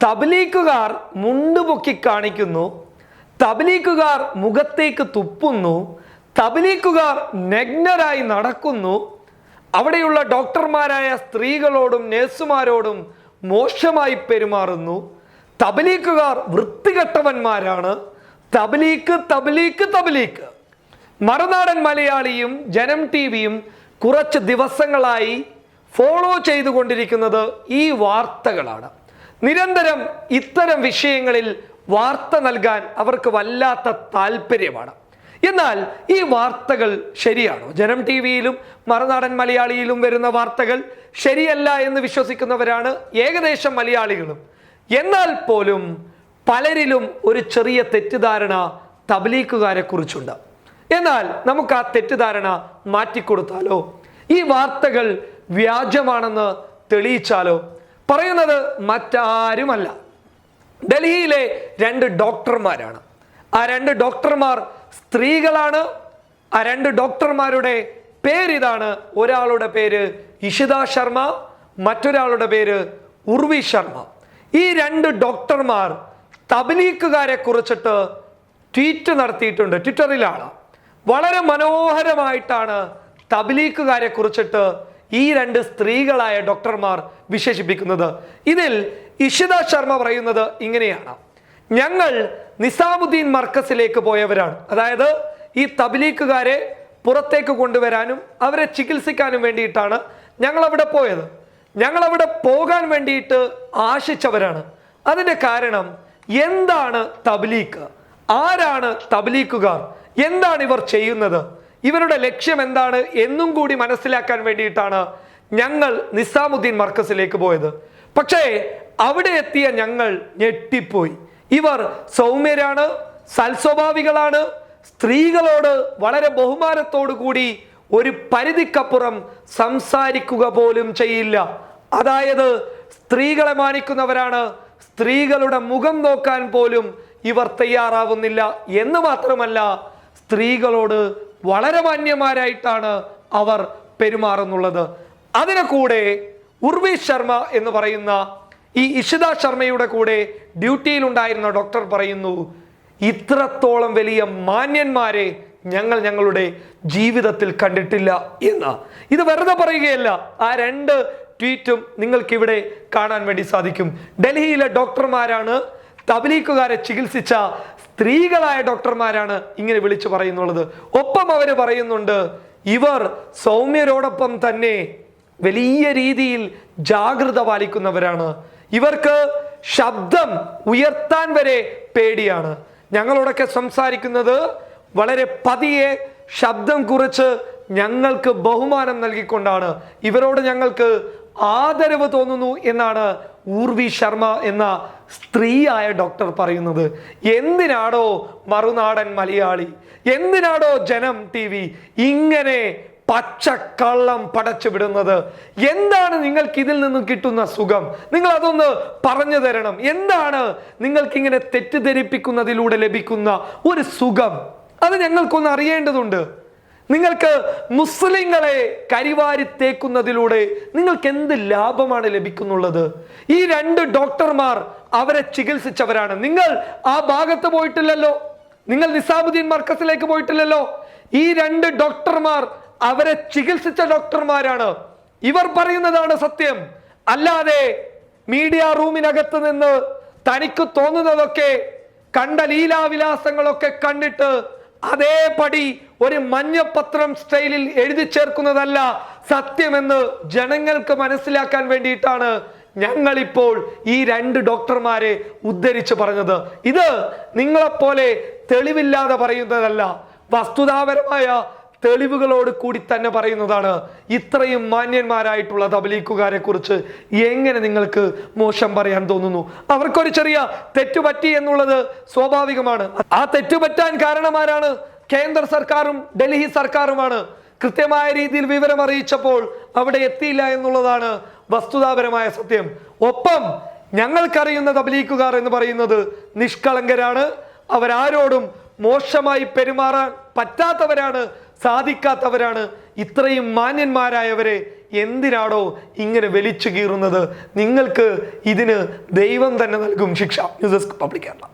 തബ്ലീഗുകാർ മുണ്ടുപൊക്കി കാണിക്കുന്നു, തബ്ലീഗുകാർ മുഖത്തേക്ക് തുപ്പുന്നു, തബ്ലീഗുകാർ നഗ്നരായി നടക്കുന്നു, അവിടെയുള്ള ഡോക്ടർമാരായ സ്ത്രീകളോടും നഴ്സുമാരോടും മോശമായി പെരുമാറുന്നു, തബ്ലീഗുകാർ വൃത്തികെട്ടവന്മാരാണ്, തബ്ലീഗ് തബ്ലീഗ് തബ്ലീഗ്. മറുനാടൻ മലയാളിയും ജനം ടിവിയും കുറച്ച് ദിവസങ്ങളായി ഫോളോ ചെയ്തുകൊണ്ടിരിക്കുന്നത് ഈ വാർത്തകളാണ്. നിരന്തരം ഇത്തരം വിഷയങ്ങളിൽ വാർത്ത നൽകാൻ അവർക്ക് വല്ലാത്ത താല്പര്യമാണ്. എന്നാൽ ഈ വാർത്തകൾ ശരിയാണോ? ജനം ടി വിയിലും മറുനാടൻ മലയാളിയിലും വരുന്ന വാർത്തകൾ ശരിയല്ല എന്ന് വിശ്വസിക്കുന്നവരാണ് ഏകദേശം മലയാളികളും. എന്നാൽ പോലും പലരിലും ഒരു ചെറിയ തെറ്റിദ്ധാരണ തബ്ലീഗുകാരെ കുറിച്ചുണ്ട്. എന്നാൽ നമുക്ക് ആ തെറ്റിദ്ധാരണ മാറ്റിക്കൊടുത്താലോ? ഈ വാർത്തകൾ വ്യാജമാണെന്ന് തെളിയിച്ചാലോ? പറയുന്നത് മറ്റാരുമല്ല, ഡൽഹിയിലെ 2 ഡോക്ടർമാരാണ്. ആ 2 ഡോക്ടർമാർ സ്ത്രീകളാണ്. ആ 2 ഡോക്ടർമാരുടെ പേരിതാണ്. ഒരാളുടെ പേര് ഇഷിത ശർമ്മ, മറ്റൊരാളുടെ പേര് ഉർവി ശർമ്മ. ഈ 2 ഡോക്ടർമാർ തബ്ലീഗുകാരെ കുറിച്ചിട്ട് ട്വീറ്റ് നടത്തിയിട്ടുണ്ട്. ട്വിറ്ററിലാണ് വളരെ മനോഹരമായിട്ടാണ് തബ്ലീഗുകാരെ കുറിച്ചിട്ട് ഈ 2 സ്ത്രീകളായ ഡോക്ടർമാർ വിശേഷിപ്പിക്കുന്നത്. ഇതിൽ ഇഷിത ശർമ്മ പറയുന്നത് ഇങ്ങനെയാണ്: ഞങ്ങൾ നിസാമുദ്ദീൻ മർക്കസിലേക്ക് പോയവരാണ്. അതായത് ഈ തബ്ലീഗുകാരെ പുറത്തേക്ക് കൊണ്ടുവരാനും അവരെ ചികിത്സിക്കാനും വേണ്ടിയിട്ടാണ് ഞങ്ങൾ അവിടെ പോയത്. ഞങ്ങൾ അവിടെ പോകാൻ വേണ്ടിയിട്ട് ആശിച്ചവരാണ്. അതിൻ്റെ കാരണം എന്താണ് തബ്ലീഗ്, ആരാണ് തബ്ലീഗുകാർ, എന്താണ് ഇവർ ചെയ്യുന്നത്, ഇവരുടെ ലക്ഷ്യം എന്താണ് എന്നും കൂടി മനസ്സിലാക്കാൻ വേണ്ടിയിട്ടാണ് ഞങ്ങൾ നിസാമുദ്ദീൻ മർക്കസിലേക്ക് പോയത്. പക്ഷേ അവിടെ എത്തിയ ഞങ്ങൾ ഞെട്ടിപ്പോയി. ഇവർ സൗമ്യരാണ്, സൽസ്വഭാവികളാണ്, സ്ത്രീകളോട് വളരെ ബഹുമാനത്തോടു കൂടി ഒരു പരിധിക്കപ്പുറം സംസാരിക്കുക പോലും ചെയ്യില്ല. അതായത് സ്ത്രീകളെ മാനിക്കുന്നവരാണ്. സ്ത്രീകളുടെ മുഖം നോക്കാൻ പോലും ഇവർ തയ്യാറാവുന്നില്ല എന്ന് മാത്രമല്ല, സ്ത്രീകളോട് വളരെ മാന്യന്മാരായിട്ടാണ് അവർ പെരുമാറുന്നുള്ളത്. അതിനെ കൂടെ ഉർവി ശർമ്മ എന്ന് പറയുന്ന ഈ ഇഷിത ശർമ്മയുടെ കൂടെ ഡ്യൂട്ടിയിലുണ്ടായിരുന്ന ഡോക്ടർ പറയുന്നു, ഇത്രത്തോളം വലിയ മാന്യന്മാരെ ഞങ്ങൾ ഞങ്ങളുടെ ജീവിതത്തിൽ കണ്ടിട്ടില്ല എന്ന്. ഇത് വെറുതെ പറയുകയല്ല, ആ 2 ട്വീറ്റും നിങ്ങൾക്കിവിടെ കാണാൻ വേണ്ടി സാധിക്കും. ഡൽഹിയിലെ ഡോക്ടർമാരാണ്, തബ്ലീഗുകാരെ ചികിത്സിച്ച സ്ത്രീകളായ ഡോക്ടർമാരാണ് ഇങ്ങനെ വിളിച്ചു പറയുന്നുള്ളത്. ഒപ്പം അവർ പറയുന്നുണ്ട്, ഇവർ സൗമ്യരോടൊപ്പം തന്നെ വലിയ രീതിയിൽ ജാഗ്രത പാലിക്കുന്നവരാണ്. ഇവർക്ക് ശബ്ദം ഉയർത്താൻ വരെ പേടിയാണ്. ഞങ്ങളോടൊക്കെ സംസാരിക്കുന്നത് വളരെ പതിയെ ശബ്ദം കുറിച്ച് ഞങ്ങൾക്ക് ബഹുമാനം നൽകിക്കൊണ്ടാണ്. ഇവരോട് ഞങ്ങൾക്ക് ആദരവ് തോന്നുന്നു എന്നാണ് ഉർവി ശർമ്മ എന്ന സ്ത്രീയായ ഡോക്ടർ പറയുന്നത്. എന്തിനാടോ മറുനാടൻ മലയാളി, എന്തിനാടോ ജനം ടി വി ഇങ്ങനെ പച്ചക്കള്ളം പടച്ചു വിടുന്നത്? എന്താണ് നിങ്ങൾക്ക് ഇതിൽ നിന്നും കിട്ടുന്ന സുഖം? നിങ്ങൾ അതൊന്ന് പറഞ്ഞു തരണം. എന്താണ് നിങ്ങൾക്ക് ഇങ്ങനെ തെറ്റിദ്ധരിപ്പിക്കുന്നതിലൂടെ ലഭിക്കുന്ന ഒരു സുഖം? അത് ഞങ്ങൾക്കൊന്ന് അറിയേണ്ടതുണ്ട്. നിങ്ങൾക്ക് മുസ്ലിങ്ങളെ കരിവാരി തേക്കുന്നതിലൂടെ നിങ്ങൾക്ക് എന്ത് ലാഭമാണ് ലഭിക്കുന്നുള്ളത്? ഈ 2 ഡോക്ടർമാർ അവരെ ചികിത്സിച്ചവരാണ്. നിങ്ങൾ ആ ഭാഗത്ത് പോയിട്ടില്ലല്ലോ, നിങ്ങൾ നിസാമുദ്ദീൻ മർക്കസിലേക്ക് പോയിട്ടില്ലല്ലോ. ഈ 2 ഡോക്ടർമാർ അവരെ ചികിത്സിച്ച ഡോക്ടർമാരാണ്. ഇവർ പറയുന്നതാണ് സത്യം. അല്ലാതെ മീഡിയ റൂമിനകത്ത് നിന്ന് തനിക്ക് തോന്നുന്നതൊക്കെ കണ്ട ലീലാവിലാസങ്ങളൊക്കെ കണ്ടിട്ട് അതേപടി ഒരു മഞ്ഞപ്പത്രം സ്റ്റൈലിൽ എഴുതി ചേർക്കുന്നതല്ല സത്യമെന്ന് ജനങ്ങൾക്ക് മനസ്സിലാക്കാൻ വേണ്ടിയിട്ടാണ് ഞങ്ങളിപ്പോൾ ഈ 2 ഡോക്ടർമാരെ ഉദ്ധരിച്ച് പറഞ്ഞത്. ഇത് നിങ്ങളെപ്പോലെ തെളിവില്ലാതെ പറയുന്നതല്ല, വസ്തുതാപരമായ തെളിവുകളോട് കൂടി തന്നെ പറയുന്നതാണ്. ഇത്രയും മാന്യന്മാരായിട്ടുള്ള തബ്ലീഗുകാരെ കുറിച്ച് എങ്ങനെ നിങ്ങൾക്ക് മോശം പറയാൻ തോന്നുന്നു? അവർക്കൊരു ചെറിയ തെറ്റുപറ്റി എന്നുള്ളത് സ്വാഭാവികമാണ്. ആ തെറ്റുപറ്റാൻ കാരണമാരാണ് കേന്ദ്ര സർക്കാരും ഡൽഹി സർക്കാരുമാണ്. കൃത്യമായ രീതിയിൽ വിവരം അറിയിച്ചപ്പോൾ അവിടെ എത്തിയില്ല എന്നുള്ളതാണ് വസ്തുതാപരമായ സത്യം. ഒപ്പം ഞങ്ങൾക്കറിയുന്ന തബ്ലീഗുകാർ എന്ന് പറയുന്നത് നിഷ്കളങ്കരാണ്. അവരാരോടും മോശമായി പെരുമാറാൻ പറ്റാത്തവരാണ്, സാധിക്കാത്തവരാണ്. ഇത്രയും മാന്യന്മാരായവരെ എന്തിനാണോ ഇങ്ങനെ വലിച്ചു കീറുന്നത്? നിങ്ങൾക്ക് ഇതിന് ദൈവം തന്നെ നൽകും ശിക്ഷ. News desk public Kerala.